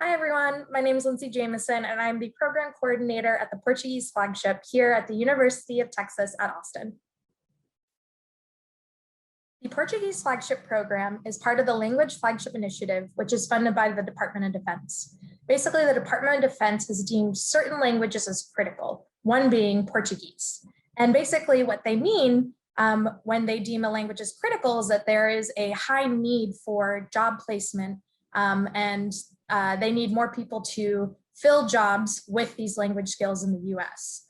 Hi everyone, my name is Lindsey Jamieson and I'm the program coordinator at the Portuguese Flagship here at the University of Texas at Austin. The Portuguese Flagship Program is part of the Language Flagship Initiative, which is funded by the Department of Defense. Basically, the Department of Defense has deemed certain languages as critical, one being Portuguese. And basically what they mean when they deem a language as critical is that there is a high need for job placement and they need more people to fill jobs with these language skills in the US.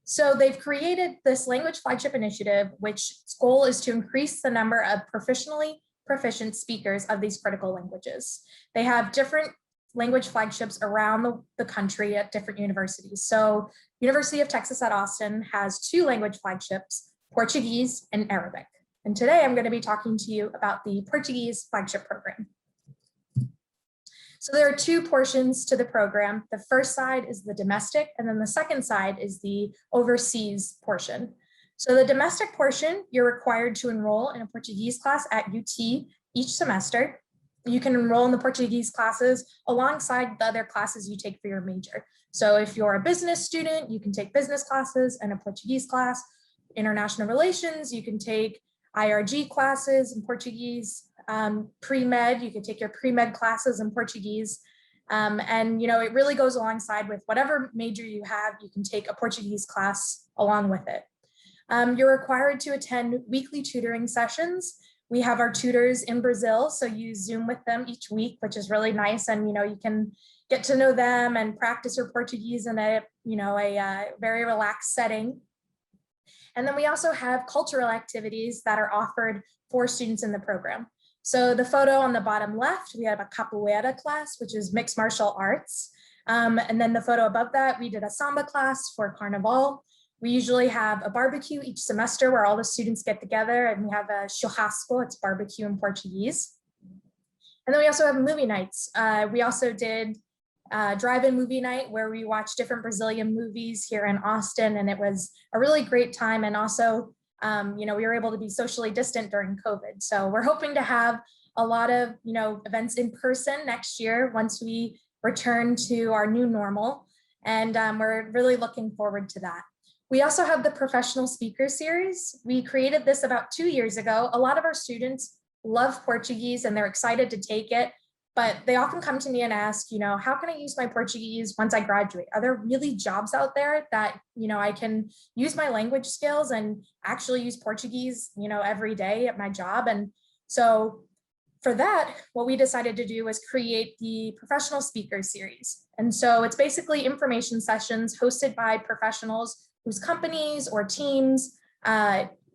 So they've created this Language Flagship Initiative, which its goal is to increase the number of professionally proficient speakers of these critical languages. They have different language flagships around the country at different universities. So University of Texas at Austin has 2 language flagships, Portuguese and Arabic. And today I'm going to be talking to you about the Portuguese Flagship Program. So there are 2 portions to the program. The first side is the domestic, and then the second side is the overseas portion. So the domestic portion, you're required to enroll in a Portuguese class at UT each semester. You can enroll in the Portuguese classes alongside the other classes you take for your major. So if you're a business student, you can take business classes and a Portuguese class. International relations, you can take IRG classes in Portuguese. Pre-med, you can take your pre-med classes in Portuguese. And it really goes alongside with whatever major you have, you can take a Portuguese class along with it. You're required to attend weekly tutoring sessions. We have our tutors in Brazil, so you Zoom with them each week, which is really nice. And you can get to know them and practice your Portuguese in a very relaxed setting. And then we also have cultural activities that are offered for students in the program. So the photo on the bottom left, we have a capoeira class, which is mixed martial arts. And then the photo above that, we did a samba class for Carnival. We usually have a barbecue each semester where all the students get together, and we have a churrasco, it's barbecue in Portuguese. And then we also have movie nights. We also did drive-in movie night where we watched different Brazilian movies here in Austin, and it was a really great time. And also, we were able to be socially distant during COVID. So we're hoping to have a lot of, events in person next year once we return to our new normal. And we're really looking forward to that. We also have the Professional Speaker Series. We created this about 2 years ago. A lot of our students love Portuguese and they're excited to take it, but they often come to me and ask, how can I use my Portuguese once I graduate? Are there really jobs out there that, I can use my language skills and actually use Portuguese, every day at my job? And so for that, what we decided to do was create the Professional Speaker Series. And so it's basically information sessions hosted by professionals whose companies or teams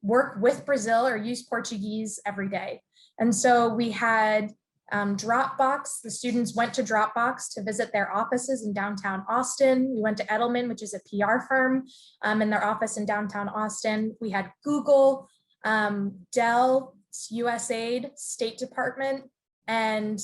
work with Brazil or use Portuguese every day. And so we had Dropbox. The students went to Dropbox to visit their offices in downtown Austin. We went to Edelman, which is a PR firm, in their office in downtown Austin. We had Google, Dell, USAID, State Department, and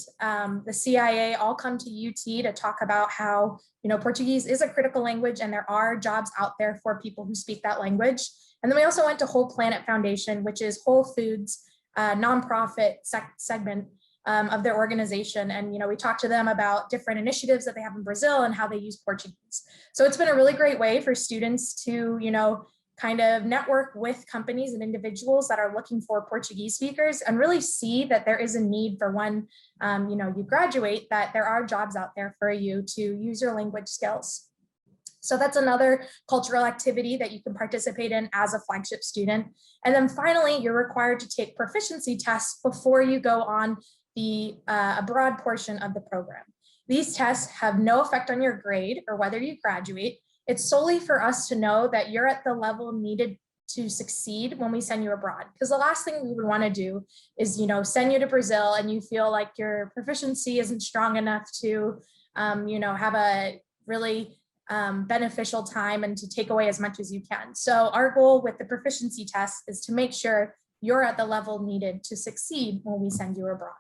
the CIA all come to UT to talk about how Portuguese is a critical language and there are jobs out there for people who speak that language. And then we also went to Whole Planet Foundation, which is Whole Foods nonprofit segment of their organization. And, we talked to them about different initiatives that they have in Brazil and how they use Portuguese. So it's been a really great way for students to, kind of network with companies and individuals that are looking for Portuguese speakers and really see that there is a need for when, you graduate, that there are jobs out there for you to use your language skills. So that's another cultural activity that you can participate in as a flagship student. And then finally, you're required to take proficiency tests before you go on the abroad portion of the program. These tests have no effect on your grade or whether you graduate. It's solely for us to know that you're at the level needed to succeed when we send you abroad. Because the last thing we would want to do is, send you to Brazil and you feel like your proficiency isn't strong enough to, have a really beneficial time and to take away as much as you can. So our goal with the proficiency test is to make sure you're at the level needed to succeed when we send you abroad.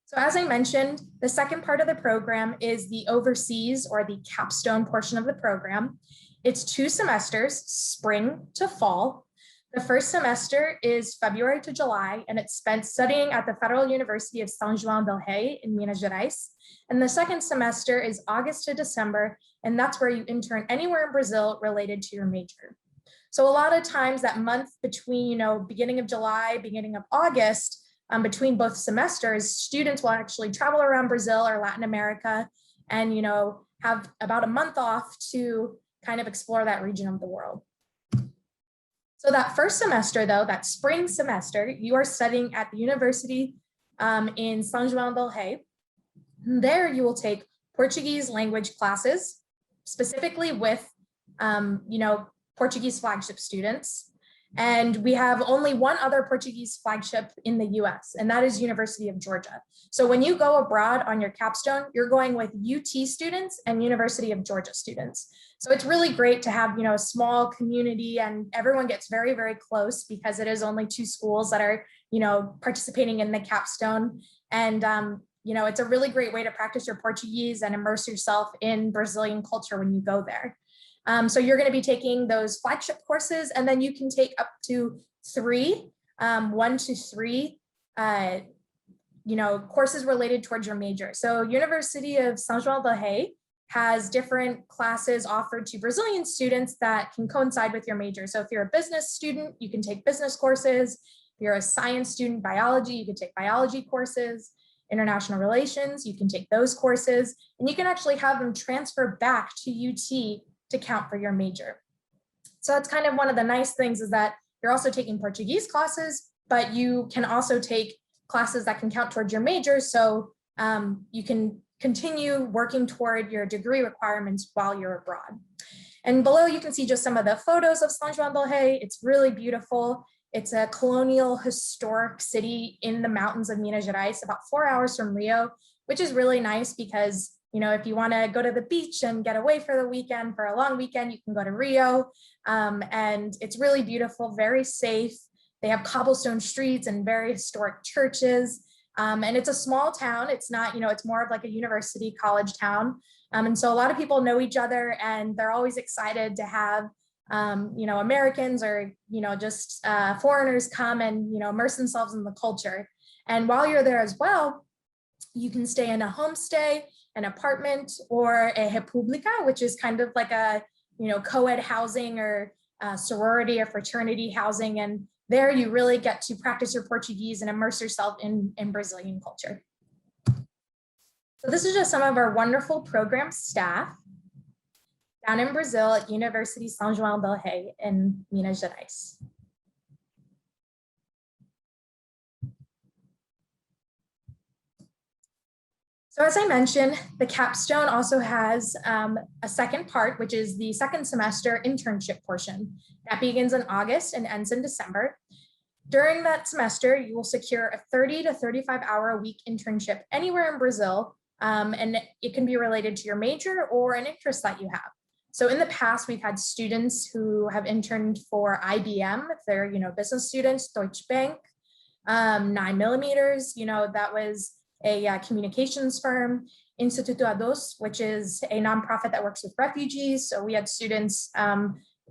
So as I mentioned, the second part of the program is the overseas or the capstone portion of the program. It's 2 semesters, spring to fall. The first semester is February to July, and it's spent studying at the Federal University of São João del Rei in Minas Gerais. And the second semester is August to December, and that's where you intern anywhere in Brazil related to your major. So a lot of times that month between, beginning of July, beginning of August, between both semesters, students will actually travel around Brazil or Latin America and, have about a month off to kind of explore that region of the world. So that first semester, though, that spring semester, you are studying at the university in São João del Rei. There you will take Portuguese language classes, specifically with, Portuguese Flagship students. And we have only one other Portuguese flagship in the US, and that is University of Georgia. So when you go abroad on your capstone, you're going with UT students and University of Georgia students. So it's really great to have, a small community, and everyone gets very, very close because it is only two schools that are, participating in the capstone. And, it's a really great way to practice your Portuguese and immerse yourself in Brazilian culture when you go there. So you're going to be taking those flagship courses, and then you can take up to 1 to 3, courses related towards your major. So University of São João del Rei has different classes offered to Brazilian students that can coincide with your major. So if you're a business student, you can take business courses. If you're a science student, biology, you can take biology courses. International relations, you can take those courses, and you can actually have them transfer back to UT to count for your major. So that's kind of one of the nice things, is that you're also taking Portuguese classes, but you can also take classes that can count towards your major. So you can continue working toward your degree requirements while you're abroad. And below you can see just some of the photos of São João del Rei. It's really beautiful. It's a colonial historic city in the mountains of Minas Gerais, about 4 hours from Rio, which is really nice because if you want to go to the beach and get away for the weekend, for a long weekend, you can go to Rio. And it's really beautiful, very safe. They have cobblestone streets and very historic churches. And it's a small town. It's not, it's more of like a university college town. And so a lot of people know each other, and they're always excited to have, Americans or, just foreigners come and, immerse themselves in the culture. And while you're there as well, you can stay in a homestay, an apartment, or a república, which is kind of like a, co-ed housing or sorority or fraternity housing. And there you really get to practice your Portuguese and immerse yourself in Brazilian culture. So this is just some of our wonderful program staff down in Brazil at University São João del Rei in Minas Gerais. So as I mentioned, the capstone also has a second part, which is the second semester internship portion that begins in August and ends in December. During that semester, you will secure a 30 to 35 hour a week internship anywhere in Brazil, and it can be related to your major or an interest that you have. So in the past, we've had students who have interned for IBM, if they're business students, Deutsche Bank, 9mm, that was a communications firm, Instituto A2, which is a nonprofit that works with refugees. So we had students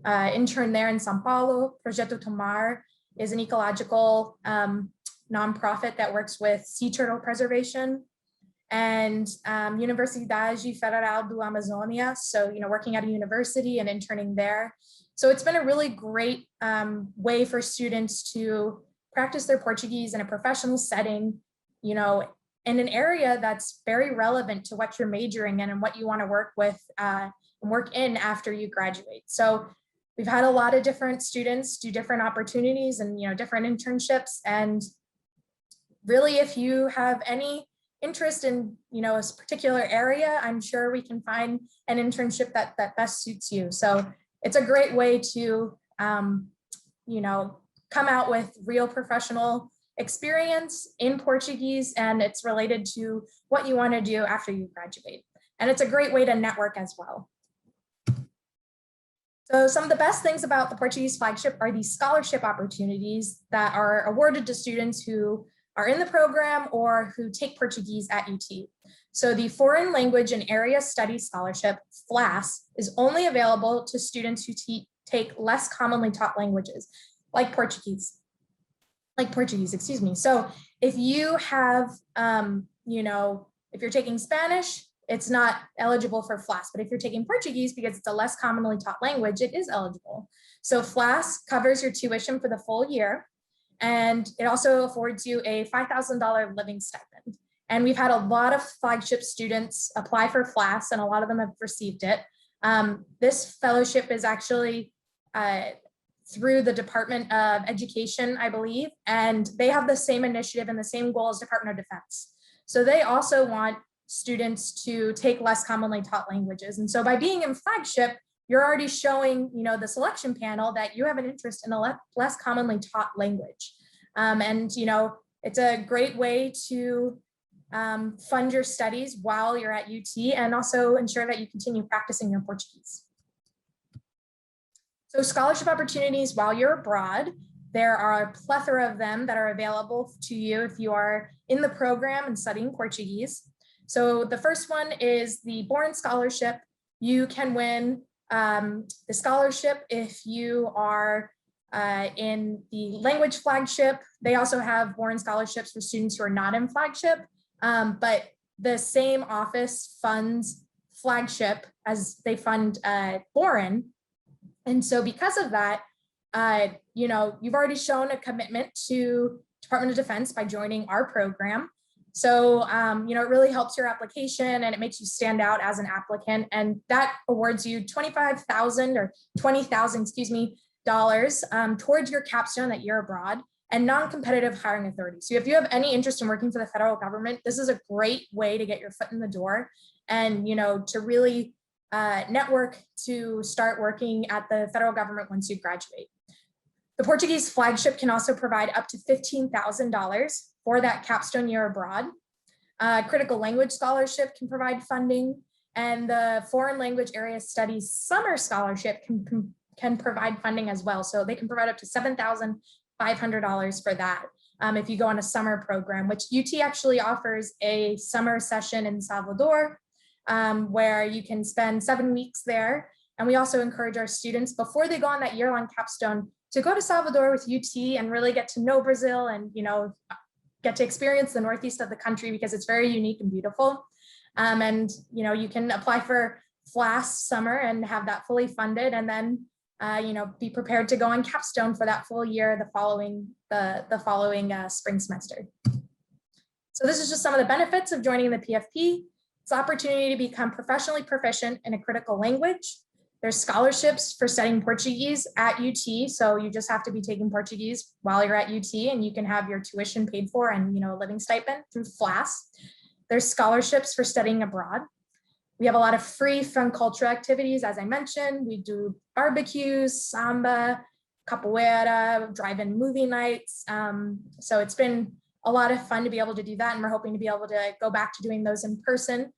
intern there in São Paulo. Projeto Tomar is an ecological nonprofit that works with sea turtle preservation. And Universidade Federal do Amazônia, so working at a university and interning there. So it's been a really great way for students to practice their Portuguese in a professional setting, in an area that's very relevant to what you're majoring in and what you want to work with and work in after you graduate. So we've had a lot of different students do different opportunities and different internships. And really, if you have any interest in a particular area, I'm sure we can find an internship that best suits you. So it's a great way to come out with real professional experience in Portuguese, and it's related to what you want to do after you graduate. And it's a great way to network as well. So some of the best things about the Portuguese Flagship are these scholarship opportunities that are awarded to students who are in the program or who take Portuguese at UT. So the Foreign Language and Area Studies Scholarship, FLAS, is only available to students who take less commonly taught languages. like Portuguese, excuse me. So if you have, you know, if you're taking Spanish, it's not eligible for FLAS, but if you're taking Portuguese, because it's a less commonly taught language, it is eligible. So FLAS covers your tuition for the full year, and it also affords you a $5,000 living stipend. And we've had a lot of flagship students apply for FLAS, and a lot of them have received it. This fellowship is actually through the Department of Education, I believe, and they have the same initiative and the same goal as Department of Defense. So they also want students to take less commonly taught languages. And so by being in flagship, you're already showing, you know, the selection panel that you have an interest in a less commonly taught language. And, you know, it's a great way to fund your studies while you're at UT, and also ensure that you continue practicing your Portuguese. So scholarship opportunities while you're abroad, there are a plethora of them that are available to you if you are in the program and studying Portuguese. So the first one is the Born Scholarship. You can win the scholarship if you are in the language flagship. They also have Born Scholarships for students who are not in flagship, but the same office funds flagship as they fund Born. And so because of that, you know, you've already shown a commitment to Department of Defense by joining our program. So, you know, it really helps your application, and it makes you stand out as an applicant. And that awards you $25,000 or $20,000, excuse me, dollars towards your capstone that you're abroad, and non-competitive hiring authority. So if you have any interest in working for the federal government, this is a great way to get your foot in the door and, you know, to really network to start working at the federal government once you graduate. The Portuguese Flagship can also provide up to $15,000 for that capstone year abroad. Critical Language Scholarship can provide funding, and the Foreign Language Area Studies Summer Scholarship can provide funding as well. So they can provide up to $7,500 for that if you go on a summer program, which UT actually offers a summer session in Salvador, where you can spend 7 weeks there. And we also encourage our students before they go on that year-long capstone to go to Salvador with UT and really get to know Brazil and, you know, get to experience the northeast of the country, because it's very unique and beautiful. And, you know, you can apply for FLAS summer and have that fully funded, and then, you know, be prepared to go on capstone for that full year the following spring semester. So this is just some of the benefits of joining the PFP. It's the opportunity to become professionally proficient in a critical language. There's scholarships for studying Portuguese at UT. So you just have to be taking Portuguese while you're at UT, and you can have your tuition paid for and, you know, a living stipend through FLAS. There's scholarships for studying abroad. We have a lot of free fun cultural activities. As I mentioned, we do barbecues, samba, capoeira, drive-in movie nights. So it's been a lot of fun to be able to do that. And we're hoping to be able to go back to doing those in person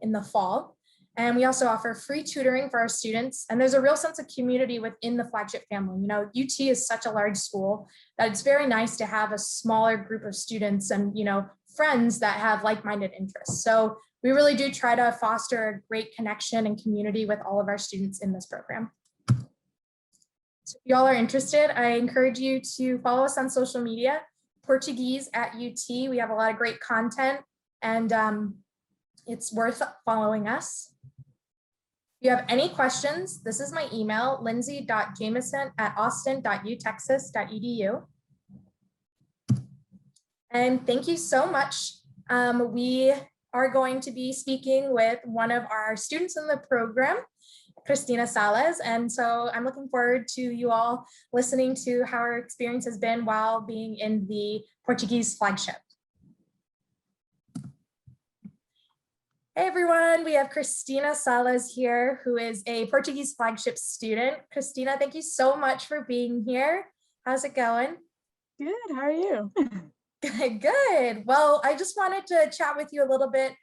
in the fall. And we also offer free tutoring for our students. And there's a real sense of community within the flagship family. You know, UT is such a large school that it's very nice to have a smaller group of students and, you know, friends that have like-minded interests. So we really do try to foster a great connection and community with all of our students in this program. So if y'all are interested, I encourage you to follow us on social media, Portuguese at UT. We have a lot of great content, and it's worth following us. If you have any questions, this is my email, lindsey.jamieson@austin.utexas.edu. And thank you so much. We are going to be speaking with one of our students in the program, Cristina Salas. And so I'm looking forward to you all listening to how her experience has been while being in the Portuguese Flagship. Hey everyone, we have Cristina Salas here, who is a Portuguese Flagship student. Cristina, thank you so much for being here. How's it going? Good, how are you? Good. Well, I just wanted to chat with you a little bit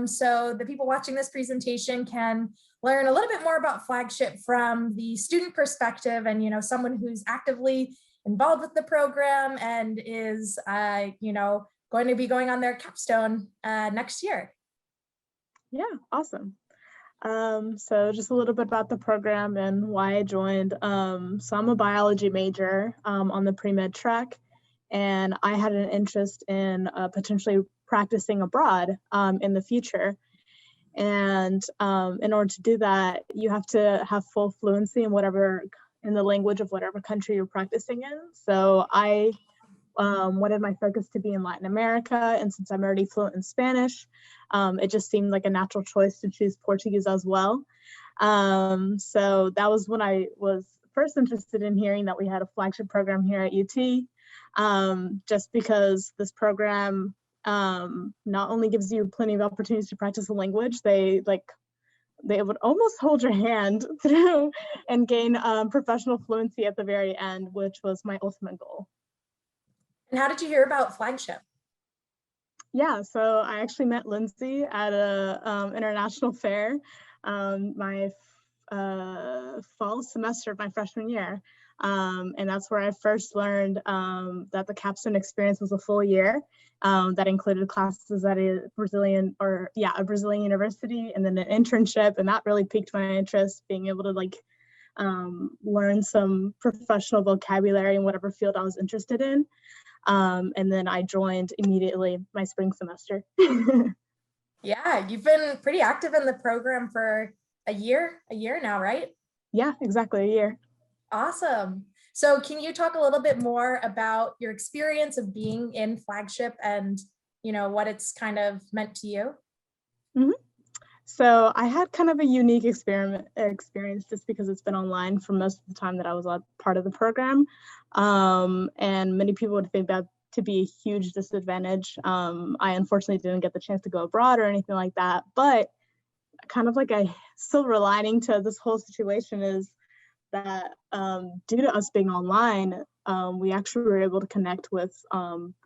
so the people watching this presentation can learn a little bit more about Flagship from the student perspective, and, you know, someone who's actively involved with the program and is, you know, going to be going on their capstone next year. Yeah, awesome. So just a little bit about the program and why I joined. So I'm a biology major on the pre-med track, and I had an interest in potentially practicing abroad in the future. And in order to do that, you have to have full fluency in the language of whatever country you're practicing in. So I wanted my focus to be in Latin America, and since I'm already fluent in Spanish, it just seemed like a natural choice to choose Portuguese as well. So that was when I was first interested in hearing that we had a flagship program here at UT, just because this program not only gives you plenty of opportunities to practice a language, they would almost hold your hand through and gain professional fluency at the very end, which was my ultimate goal. And how did you hear about Flagship? Yeah, so I actually met Lindsey at a international fair my fall semester of my freshman year. And that's where I first learned that the Capstone experience was a full year that included classes at a Brazilian university, and then an internship. And that really piqued my interest, being able to learn some professional vocabulary in whatever field I was interested in. And then I joined immediately my spring semester. Yeah, you've been pretty active in the program for a year now, right? Yeah, exactly, a year. Awesome. So can you talk a little bit more about your experience of being in Flagship and, what it's kind of meant to you? Mm-hmm. So I had kind of a unique experience just because it's been online for most of the time that I was a part of the program. And many people would think that to be a huge disadvantage. I unfortunately didn't get the chance to go abroad or anything like that, but kind of like a silver lining to this whole situation is that due to us being online, we actually were able to connect with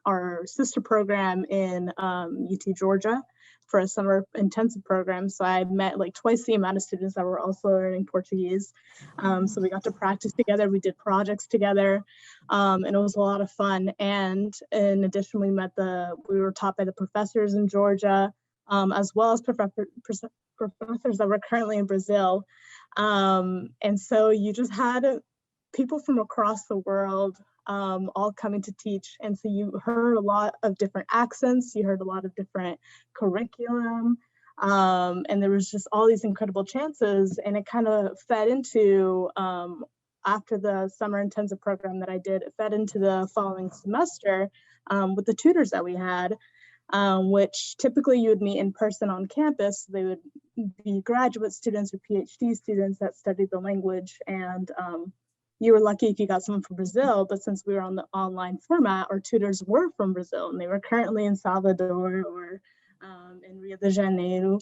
our sister program in UT Georgia for a summer intensive program. So I met twice the amount of students that were also learning Portuguese. So we got to practice together, we did projects together, and it was a lot of fun. And in addition, we were taught by the professors in Georgia, as well as professors that were currently in Brazil. And so you just had people from across the world all coming to teach. And so you heard a lot of different accents, you heard a lot of different curriculum, and there was just all these incredible chances. And it kind of fed into, after the summer intensive program that I did, it fed into the following semester with the tutors that we had. Which typically you would meet in person on campus. They would be graduate students or PhD students that studied the language, and you were lucky if you got someone from Brazil, but since we were on the online format, our tutors were from Brazil, and they were currently in Salvador or in Rio de Janeiro.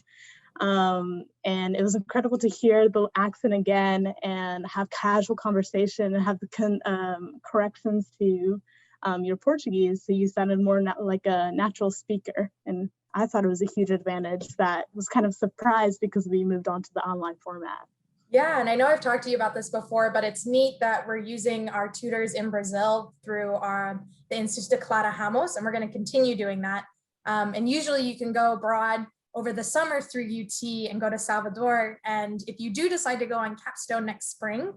And it was incredible to hear the accent again and have casual conversation and have the corrections to your Portuguese, so you sounded more like a natural speaker. And I thought it was a huge advantage that was kind of surprised because we moved on to the online format. Yeah, and I know I've talked to you about this before, but it's neat that we're using our tutors in Brazil through the Instituto Clara Ramos, and we're going to continue doing that. And usually you can go abroad over the summer through UT and go to Salvador. And if you do decide to go on Capstone next spring,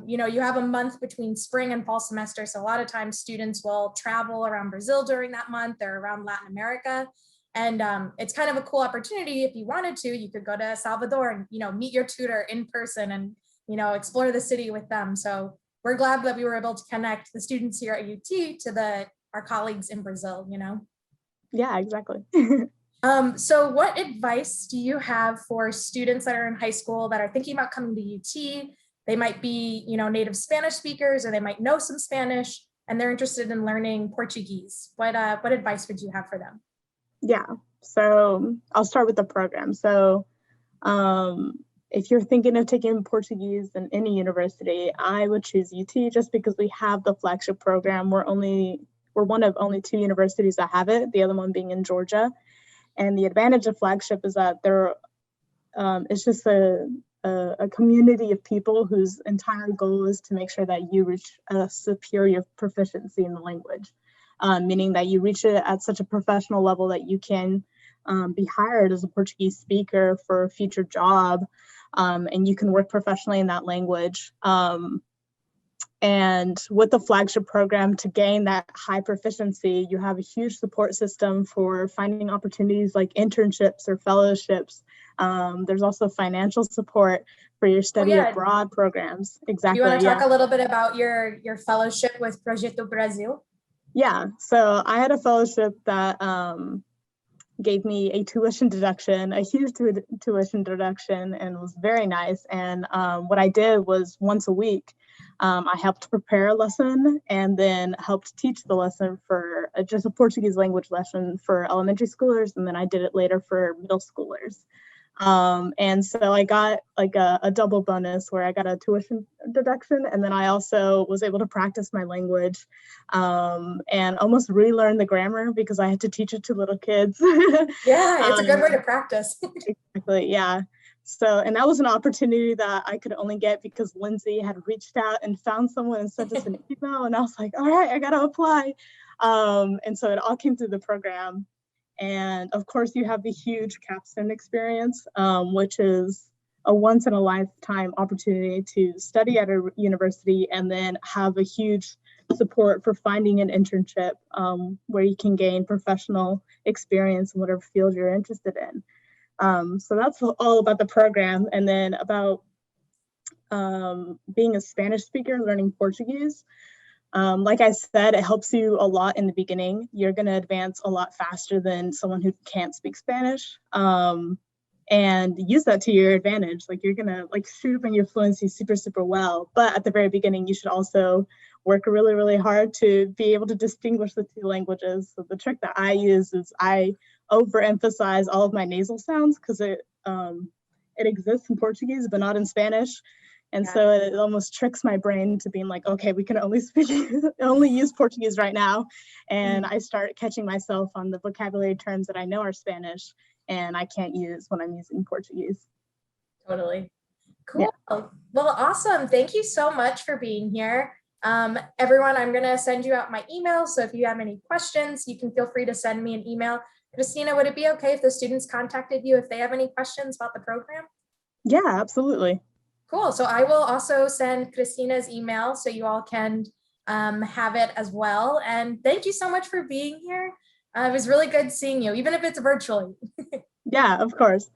you have a month between spring and fall semester. So a lot of times students will travel around Brazil during that month or around Latin America. And it's kind of a cool opportunity. If you wanted to, you could go to Salvador and, meet your tutor in person and, explore the city with them. So we're glad that we were able to connect the students here at UT to our colleagues in Brazil, Yeah, exactly. So what advice do you have for students that are in high school that are thinking about coming to UT? They might be, native Spanish speakers, or they might know some Spanish, and they're interested in learning Portuguese. What advice would you have for them? Yeah, so I'll start with the program. So if you're thinking of taking Portuguese in any university, I would choose UT just because we have the flagship program. We're one of only 2 universities that have it, the other one being in Georgia. And the advantage of flagship is that it's just a community of people whose entire goal is to make sure that you reach a superior proficiency in the language, meaning that you reach it at such a professional level that you can be hired as a Portuguese speaker for a future job, and you can work professionally in that language. And with the flagship program, to gain that high proficiency, you have a huge support system for finding opportunities like internships or fellowships. There's also financial support for your study abroad programs. Exactly. You want to talk a little bit about your fellowship with Projeto Brasil? Yeah, so I had a fellowship that gave me a tuition deduction, a huge tuition deduction, and was very nice. And what I did was once a week, I helped prepare a lesson and then helped teach the lesson for just a Portuguese language lesson for elementary schoolers. And then I did it later for middle schoolers. And so I got like a double bonus where I got a tuition deduction, and then I also was able to practice my language and almost relearn the grammar because I had to teach it to little kids. Yeah, it's a good way to practice. Exactly, yeah. So, and that was an opportunity that I could only get because Lindsey had reached out and found someone and sent us an email, and I was like, all right, I gotta apply. And so it all came through the program. And of course, you have the huge Capstone experience, which is a once in a lifetime opportunity to study at a university and then have a huge support for finding an internship where you can gain professional experience in whatever field you're interested in. So that's all about the program. And then about being a Spanish speaker, learning Portuguese. Like I said, it helps you a lot in the beginning. You're going to advance a lot faster than someone who can't speak Spanish, and use that to your advantage. Like you're going to like shoot up in your fluency super, super well. But at the very beginning, you should also work really, really hard to be able to distinguish the two languages. So the trick that I use is I overemphasize all of my nasal sounds because it exists in Portuguese, but not in Spanish. And so it almost tricks my brain to being like, okay, we can only use Portuguese right now. And I start catching myself on the vocabulary terms that I know are Spanish and I can't use when I'm using Portuguese. Totally. Cool. Yeah. Well, awesome. Thank you so much for being here. Everyone, I'm going to send you out my email. So if you have any questions, you can feel free to send me an email. Christina, would it be okay if the students contacted you if they have any questions about the program? Yeah, absolutely. Cool. So I will also send Christina's email so you all can have it as well. And thank you so much for being here. It was really good seeing you, even if it's virtually. Yeah, of course.